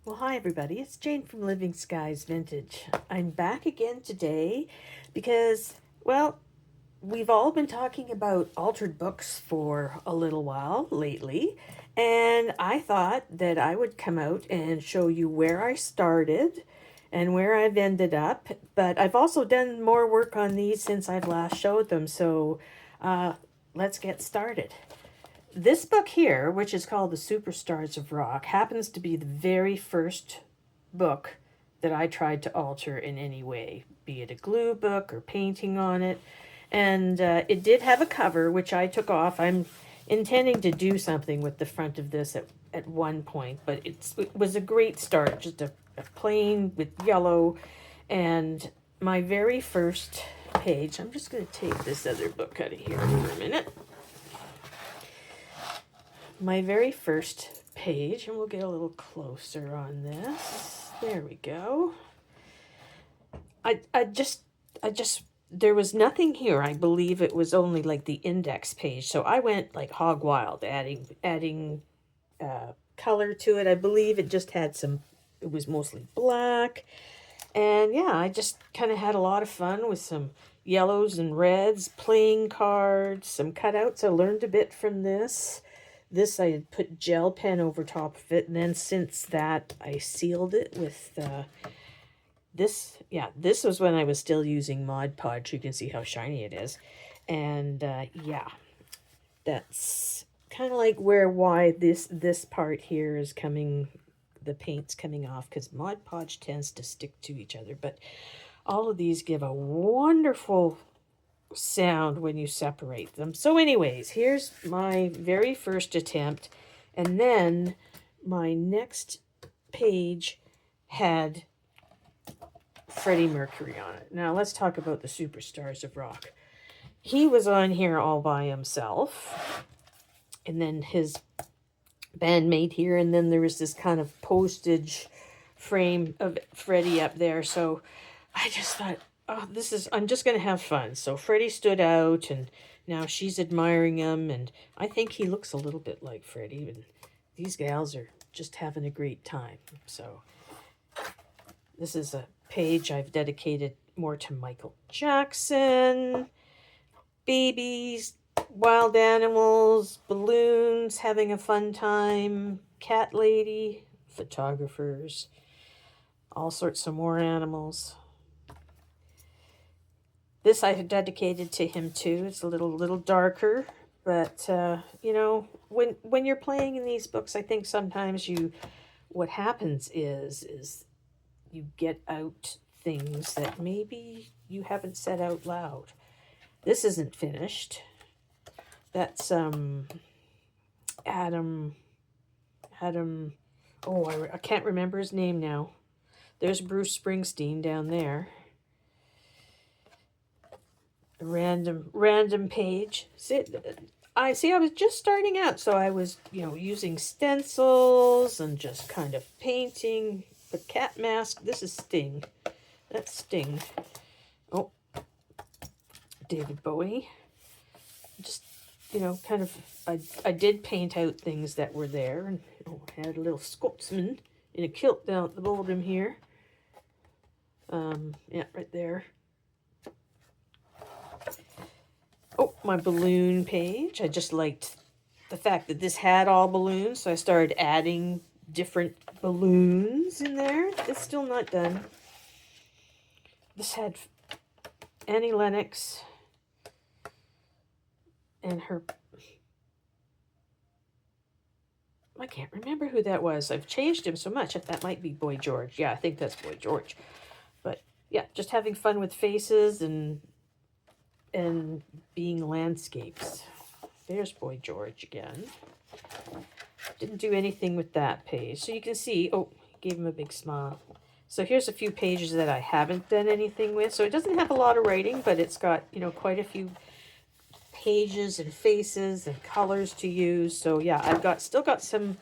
Well, hi everybody, it's Jane from Living Skies Vintage. I'm back again today because, well, we've all been talking about altered books for a little while lately, and I thought that I would come out and show you where I started and where I've ended up, but I've also done more work on these since I've last showed them, so uh, let's get started. This book here, which is called The Superstars of Rock, happens to be the very first book that I tried to alter in any way, be it a glue book or painting on it. And it did have a cover, which I took off. I'm intending to do something with the front of this at one point, but it was a great start, just a plain with yellow. And my very first page, I'm just going to take this other book out of here for a minute. My very first page, and we'll get a little closer on this. There we go. I just, there was nothing here. I believe it was only like the index page. So I went like hog wild, adding color to it. I believe it just had some, it was mostly black. And yeah, I just kind of had a lot of fun with some yellows and reds, playing cards, some cutouts. I learned a bit from this. This I had put gel pen over top of it, and then since that I sealed it with this. Yeah, this was when I was still using Mod Podge. You can see how shiny it is. And yeah, that's kind of like why this part here is coming, the paint's coming off, because Mod Podge tends to stick to each other. But all of these give a wonderful sound when you separate them. So anyways, here's my very first attempt, and then my next page had Freddie Mercury on it. Now let's talk about the Superstars of Rock. He was on here all by himself, and then his bandmate here, and then there was this kind of postage frame of Freddie up there. So I just thought, oh, I'm just going to have fun. So Freddie stood out, and now she's admiring him, and I think he looks a little bit like Freddie, and these gals are just having a great time. So this is a page I've dedicated more to Michael Jackson, babies, wild animals, balloons, having a fun time, cat lady, photographers, all sorts of more animals. This I have dedicated to him too. It's a little darker, but you know, when you're playing in these books, I think sometimes what happens is you get out things that maybe you haven't said out loud. This isn't finished. That's Adam. Oh, I can't remember his name now. There's Bruce Springsteen down there. A random page. I was just starting out, so I was, using stencils and just kind of painting. The cat mask. This is Sting. That's Sting. Oh, David Bowie. Just, kind of, I did paint out things that were there, and I had a little Scotsman in a kilt down at the bottom here. Yeah, right there. Oh, my balloon page. I just liked the fact that this had all balloons, so I started adding different balloons in there. It's still not done. This had Annie Lennox and her... I can't remember who that was. I've changed him so much. That might be Boy George. Yeah, I think that's Boy George. But yeah, just having fun with faces and being landscapes. There's Boy George again. Didn't do anything with that page. So you can see, gave him a big smile. So here's a few pages that I haven't done anything with. So it doesn't have a lot of writing, but it's got, quite a few pages and faces and colors to use. So yeah, I've still got some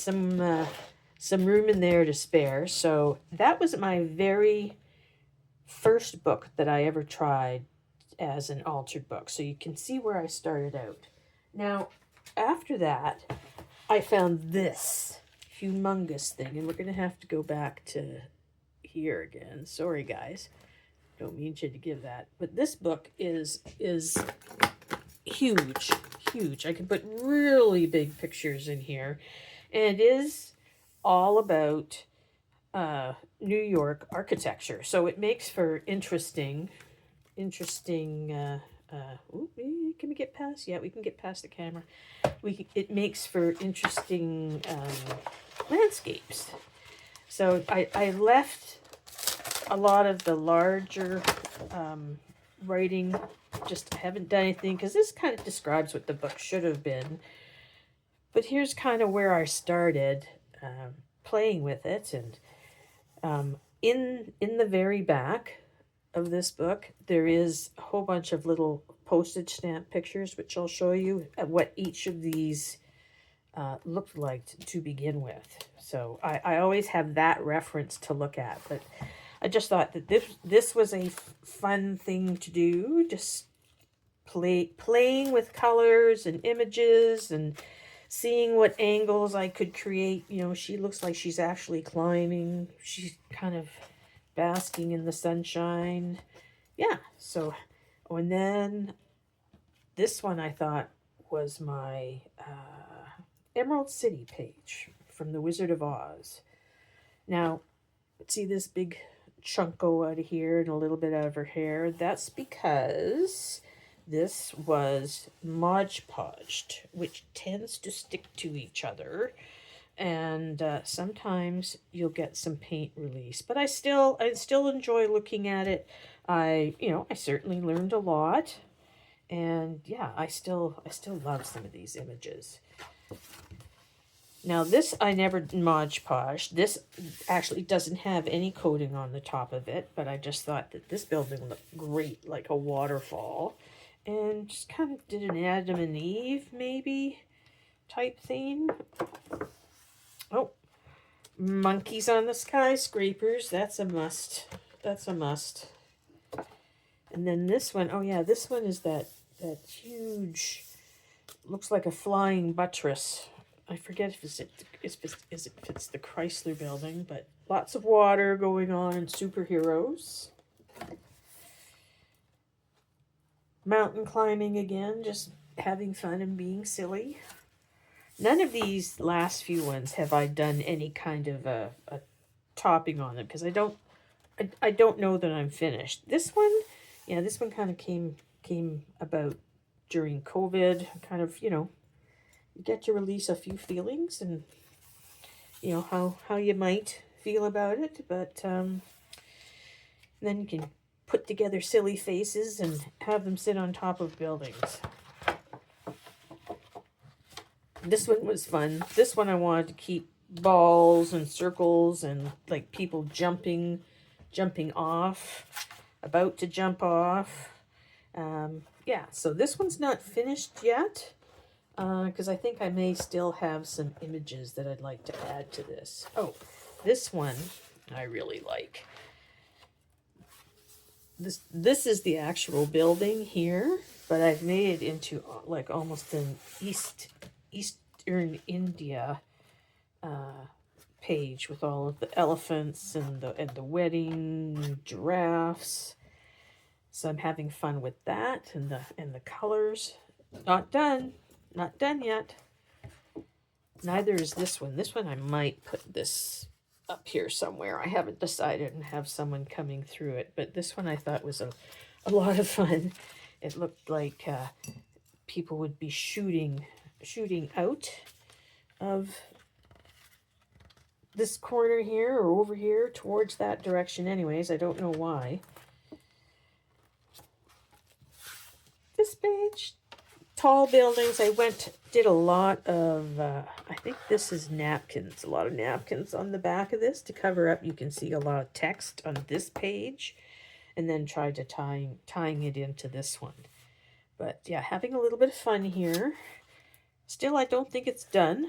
room in there to spare. So that was my very first book that I ever tried as an altered book. So you can see where I started out. Now, after that, I found this humongous thing, and we're going to have to go back to here again. Sorry, guys. Don't mean you to give that. But this book is huge, huge. I can put really big pictures in here. And it is all about New York architecture. So it makes for interesting, ooh, can we get past? Yeah, we can get past the camera. It makes for interesting landscapes. So I left a lot of the larger writing. Just I haven't done anything because this kind of describes what the book should have been. But here's kind of where I started playing with it. And in the very back of this book, there is a whole bunch of little postage stamp pictures, which I'll show you what each of these looked like to begin with. So I always have that reference to look at, but I just thought that this was a fun thing to do, just playing with colors and images and seeing what angles I could create. You know, she looks like she's actually climbing. She's kind of basking in the sunshine. Yeah, so, oh, and then this one I thought was my Emerald City page from The Wizard of Oz. Now, see this big chunk go out of here and a little bit out of her hair? That's because this was Mod Podged, which tends to stick to each other, and sometimes you'll get some paint release. But I still enjoy looking at it. I certainly learned a lot, and yeah, I still love some of these images. Now this I never Mod Podged. This actually doesn't have any coating on the top of it, but I just thought that this building looked great, like a waterfall. And just kind of did an Adam and Eve, maybe, type theme. Oh, monkeys on the skyscrapers. That's a must. That's a must. And then this one, oh yeah, this one is that huge, looks like a flying buttress. I forget if it's the Chrysler building, but lots of water going on and superheroes. Mountain climbing again, just having fun and being silly. None of these last few ones have I done any kind of a topping on them because I don't know that I'm finished. This one, yeah, this one kind of came about during COVID. Kind of, you get to release a few feelings and how you might feel about it, but then you can put together silly faces and have them sit on top of buildings. This one was fun. This one I wanted to keep balls and circles and like people jumping off, about to jump off. Yeah, so this one's not finished yet because I think I may still have some images that I'd like to add to this. Oh, this one I really like. This is the actual building here, but I've made it into like almost an Eastern India page with all of the elephants and the wedding giraffes. So I'm having fun with that and the colors. Not done yet. Neither is this one. This one I might put this up here somewhere. I haven't decided and have someone coming through it, but this one I thought was a lot of fun. It looked like people would be shooting out of this corner here or over here towards that direction anyways. I don't know why. This page, tall buildings. I did a lot of, I think this is napkins, a lot of napkins on the back of this to cover up. You can see a lot of text on this page and then tried to tying it into this one. But yeah, having a little bit of fun here. Still, I don't think it's done,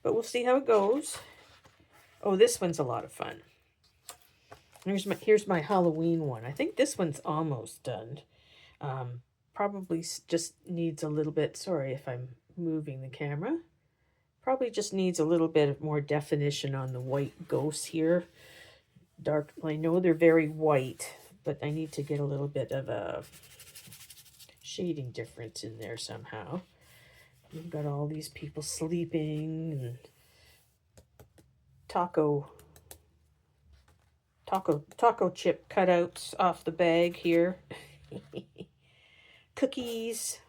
but we'll see how it goes. Oh, this one's a lot of fun. Here's my Halloween one. I think this one's almost done. Probably just needs a little bit. Sorry if I'm moving the camera. probably just needs a little bit of more definition on the white ghosts here. Dark, I know they're very white, but I need to get a little bit of a shading difference in there somehow. We've got all these people sleeping and taco chip cutouts off the bag here. Cookies.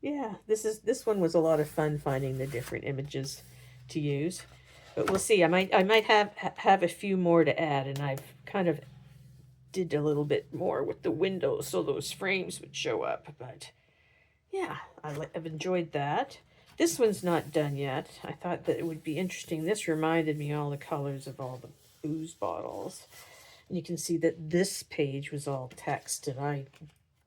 Yeah, this one was a lot of fun finding the different images to use. But we'll see. I might have a few more to add, and I've kind of did a little bit more with the windows so those frames would show up. But yeah, I've enjoyed that. This one's not done yet. I thought that it would be interesting. This reminded me all the colors of all the booze bottles. And you can see that this page was all text, and I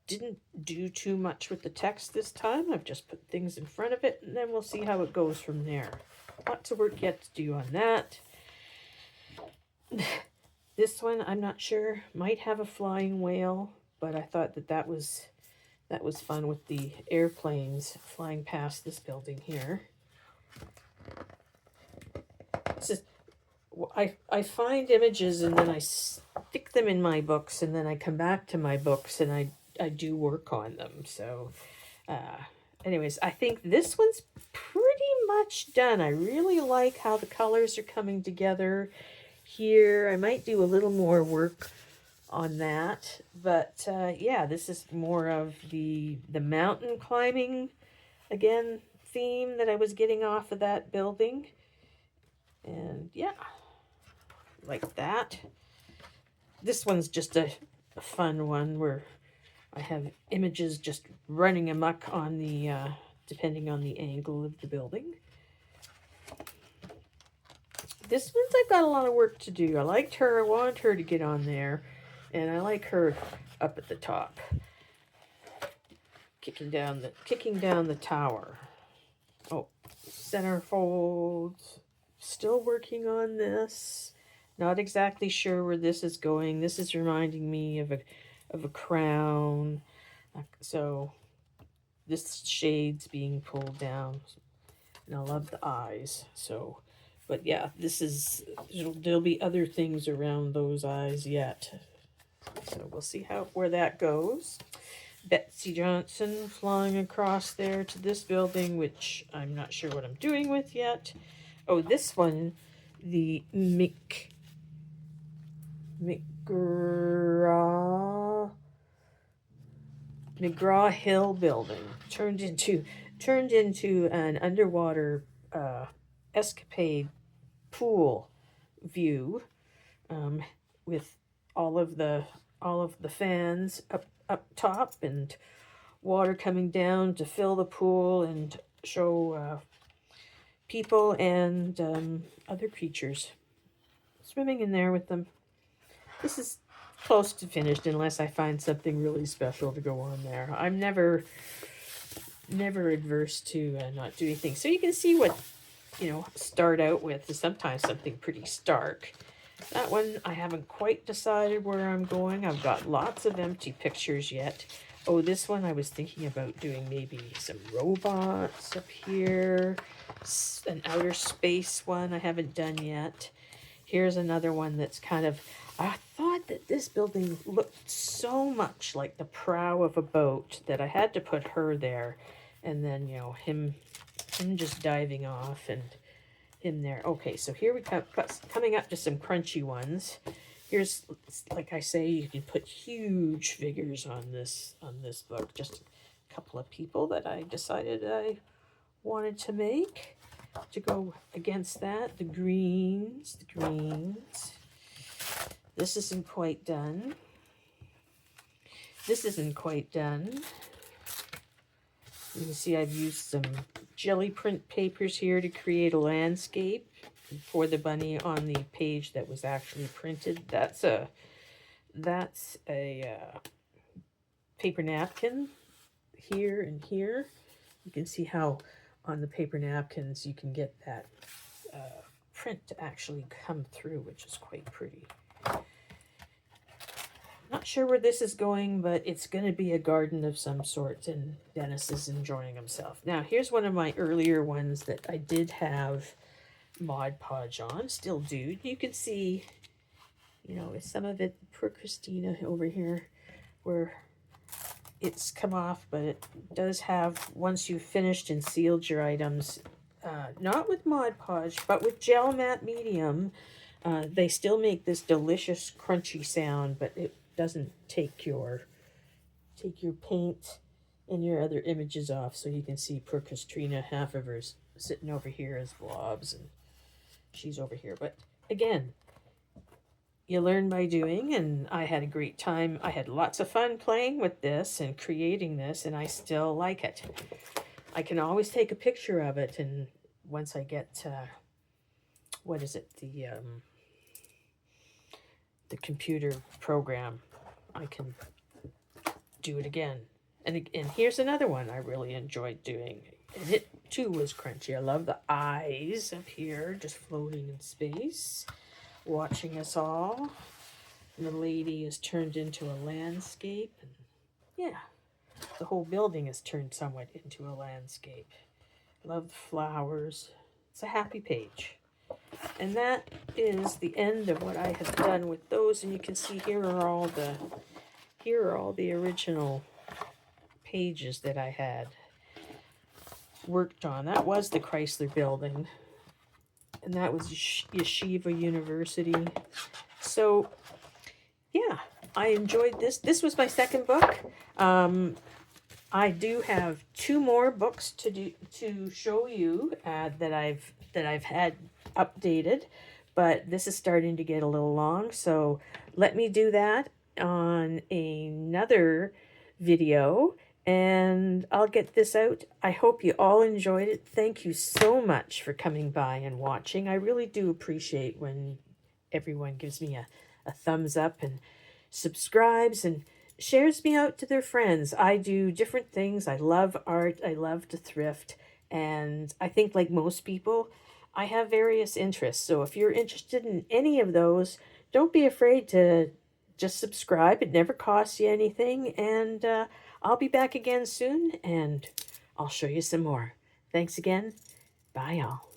didn't do too much with the text this time. I've just put things in front of it, and then we'll see how it goes from there. Lots of work yet to do on that. This one, I'm not sure. Might have a flying whale, but I thought that was fun with the airplanes flying past this building here. This is, I find images and then I stick them in my books, and then I come back to my books and I do work on them. So anyways, I think this one's pretty much done. I really like how the colors are coming together here. I might do a little more work on that, but yeah, this is more of the mountain climbing again theme that I was getting off of that building. And yeah, like that. This one's just a fun one where I have images just running amok on the depending on the angle of the building. This one's I've got a lot of work to do. I liked her. I wanted her to get on there, and I like her up at the top, kicking down the tower. Oh, Centerfold. Still working on this. Not exactly sure where this is going. This is reminding me of a crown. So this shade's being pulled down, and I love the eyes. So, but yeah, there'll be other things around those eyes yet. So we'll see where that goes. Betsy Johnson flying across there to this building, which I'm not sure what I'm doing with yet. Oh, this one, the McGraw-Hill building turned into an underwater Escapade pool view, with all of the fans up top and water coming down to fill the pool and show people and other creatures swimming in there with them. This is close to finished unless I find something really special to go on there. I'm never adverse to not doing things. So you can see what, start out with is sometimes something pretty stark. That one, I haven't quite decided where I'm going. I've got lots of empty pictures yet. Oh, this one I was thinking about doing maybe some robots up here. An outer space one I haven't done yet. Here's another one that's kind of, I thought that this building looked so much like the prow of a boat that I had to put her there. And then, him just diving off and him there. Okay, so here we come, coming up to some crunchy ones. Here's, like I say, you can put huge figures on this book. Just a couple of people that I decided I wanted to make to go against that. The greens. This isn't quite done. This isn't quite done. You can see I've used some jelly print papers here to create a landscape for the bunny on the page that was actually printed. That's a paper napkin here and here. You can see how on the paper napkins you can get that print to actually come through, which is quite pretty. Not sure where this is going, but it's going to be a garden of some sort, and Dennis is enjoying himself. Now, here's one of my earlier ones that I did have Mod Podge on, still do. You can see, you know, some of it, poor Christina over here, where it's come off, but it does have, once you've finished and sealed your items, not with Mod Podge, but with gel matte medium, they still make this delicious crunchy sound, but it doesn't take your paint and your other images off. So you can see poor Katrina, half of her's sitting over here as blobs, and she's over here. But again, you learn by doing, and I had a great time. I had lots of fun playing with this and creating this, and I still like it. I can always take a picture of it, and once I get what is it, the computer program, I can do it again. And here's another one I really enjoyed doing. And it too was crunchy. I love the eyes up here just floating in space, watching us all. And the lady is turned into a landscape. And yeah, the whole building is turned somewhat into a landscape. Love the flowers. It's a happy page. And that is the end of what I have done with those. And you can see here are all the original pages that I had worked on. That was the Chrysler Building, and that was Yeshiva University. So yeah, I enjoyed this. This was my second book. I do have 2 more books to show you that I've had updated, but this is starting to get a little long, so let me do that on another video, and I'll get this out. I hope you all enjoyed it. Thank you so much for coming by and watching. I really do appreciate when everyone gives me a thumbs up and subscribes and shares me out to their friends. I do different things. I love art. I love to thrift. And I think, like most people, I have various interests. So if you're interested in any of those, don't be afraid to just subscribe. It never costs you anything. And I'll be back again soon, and I'll show you some more. Thanks again. Bye, y'all.